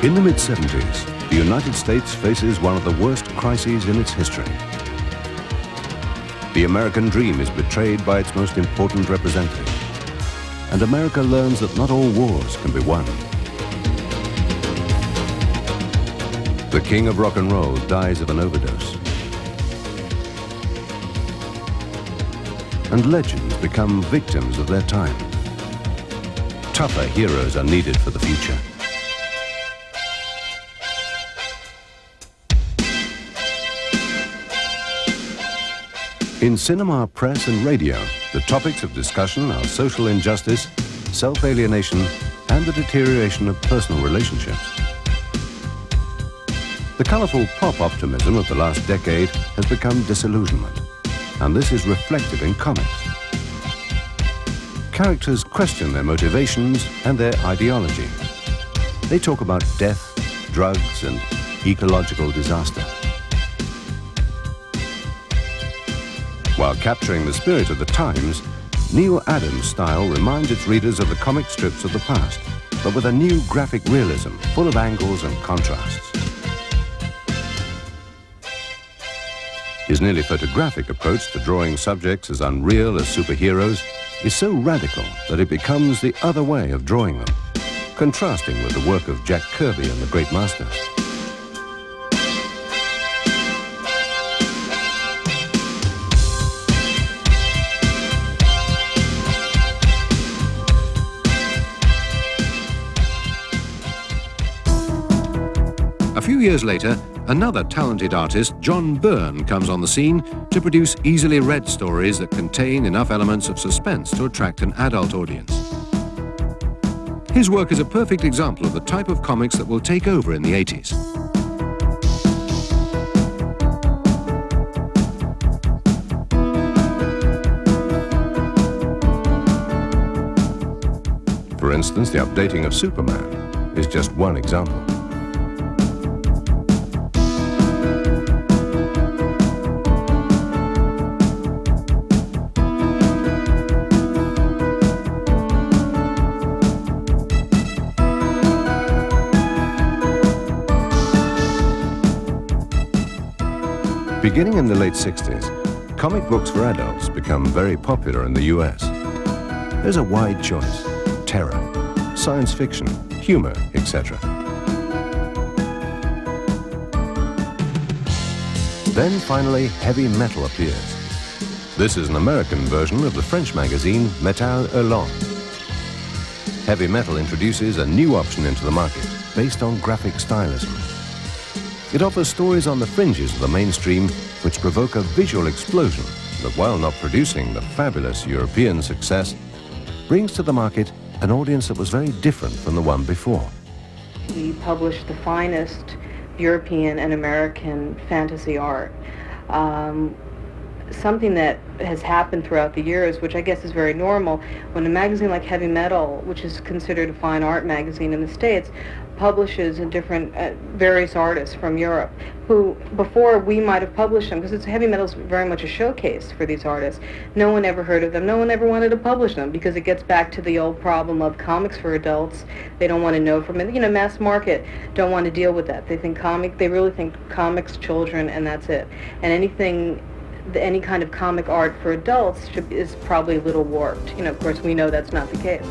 In the mid-70s, the United States faces one of the worst crises in its history. The American dream is betrayed by its most important representative, and America learns that not all wars can be won. The king of rock and roll dies of an overdose, and legends become victims of their time. Tougher heroes are needed for the future. In cinema, press and radio, the topics of discussion are social injustice, self-alienation, and the deterioration of personal relationships. The colourful pop optimism of the last decade has become disillusionment, and this is reflected in comics. Characters question their motivations and their ideology. They talk about death, drugs, and ecological disaster. While capturing the spirit of the times, Neil Adams' style reminds its readers of the comic strips of the past, but with a new graphic realism full of angles and contrasts. His nearly photographic approach to drawing subjects as unreal as superheroes is so radical that it becomes the other way of drawing them, contrasting with the work of Jack Kirby and the Great Masters. A few years later, another talented artist, John Byrne, comes on the scene to produce easily read stories that contain enough elements of suspense to attract an adult audience. His work is a perfect example of the type of comics that will take over in the 80s. For instance, the updating of Superman is just one example. Beginning in the late 60s, comic books for adults become very popular in the US. There's a wide choice: terror, science fiction, humor, etc. Then finally, heavy metal appears. This is an American version of the French magazine Metal Hurlant. Heavy metal introduces a new option into the market based on graphic stylism. It offers stories on the fringes of the mainstream which provoke a visual explosion that, while not producing the fabulous European success, brings to the market an audience that was very different from the one before. We publish the finest European and American fantasy art. Something that has happened throughout the years, which I guess is very normal, when a magazine like Heavy Metal, which is considered a fine art magazine in the States, publishes different various artists from Europe who, before we might have published them, because Heavy Metal is very much a showcase for these artists, no one ever heard of them, no one ever wanted to publish them, because it gets back to the old problem of comics for adults. They don't want to know from it. You know, mass market don't want to deal with that. They really think comics, children, and that's it. And any kind of comic art for adults is probably a little warped. You know, of course, we know that's not the case.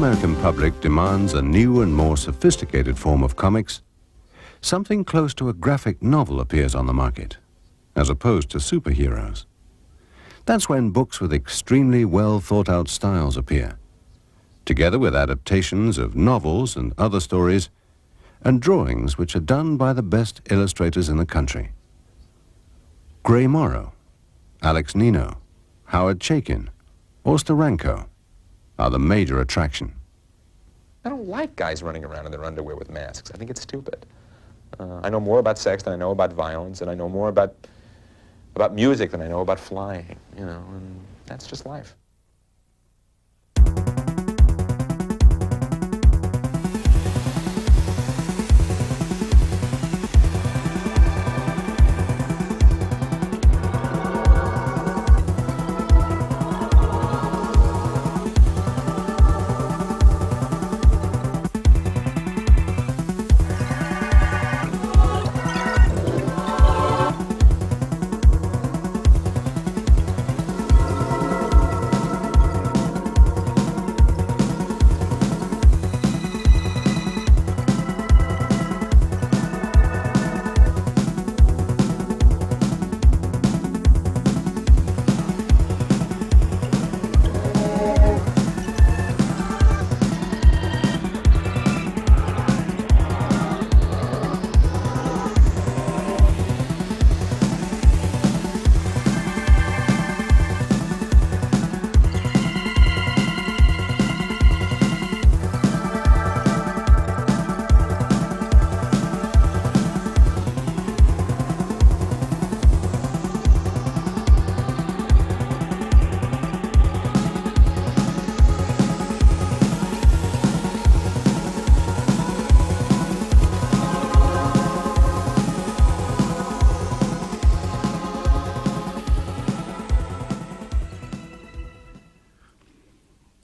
American public demands a new and more sophisticated form of comics, something close to a graphic novel appears on the market, as opposed to superheroes. That's when books with extremely well thought out styles appear, together with adaptations of novels and other stories, and drawings which are done by the best illustrators in the country. Gray Morrow, Alex Nino, Howard Chaykin, or Steranko are the major attraction. I don't like guys running around in their underwear with masks. I think it's stupid. I know more about sex than I know about violence, and I know more about music than I know about flying, you know, and that's just life.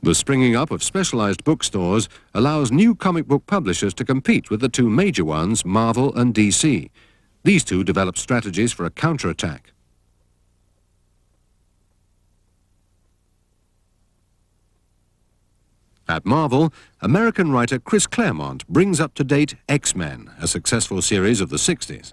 The springing up of specialized bookstores allows new comic book publishers to compete with the two major ones, Marvel and DC. These two develop strategies for a counterattack. At Marvel, American writer Chris Claremont brings up to date X-Men, a successful series of the 60s.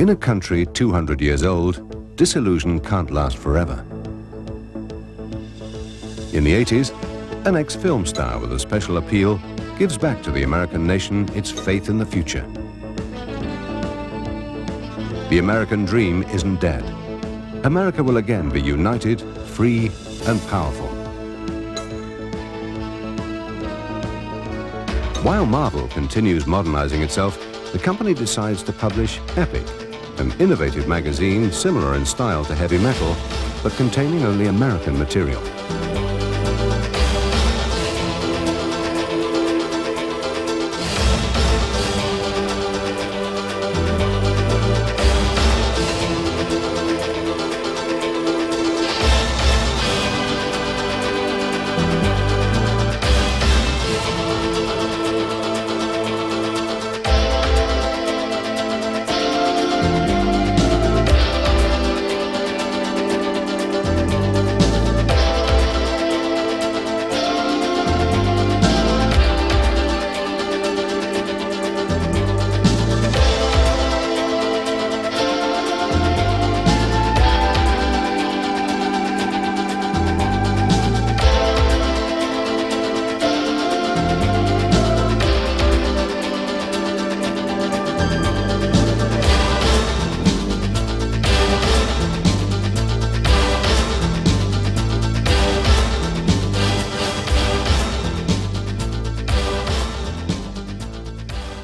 In a country 200 years old, disillusion can't last forever. In the 80s, an ex-film star with a special appeal gives back to the American nation its faith in the future. The American dream isn't dead. America will again be united, free, and powerful. While Marvel continues modernizing itself, the company decides to publish Epic, an innovative magazine similar in style to Heavy Metal, but containing only American material.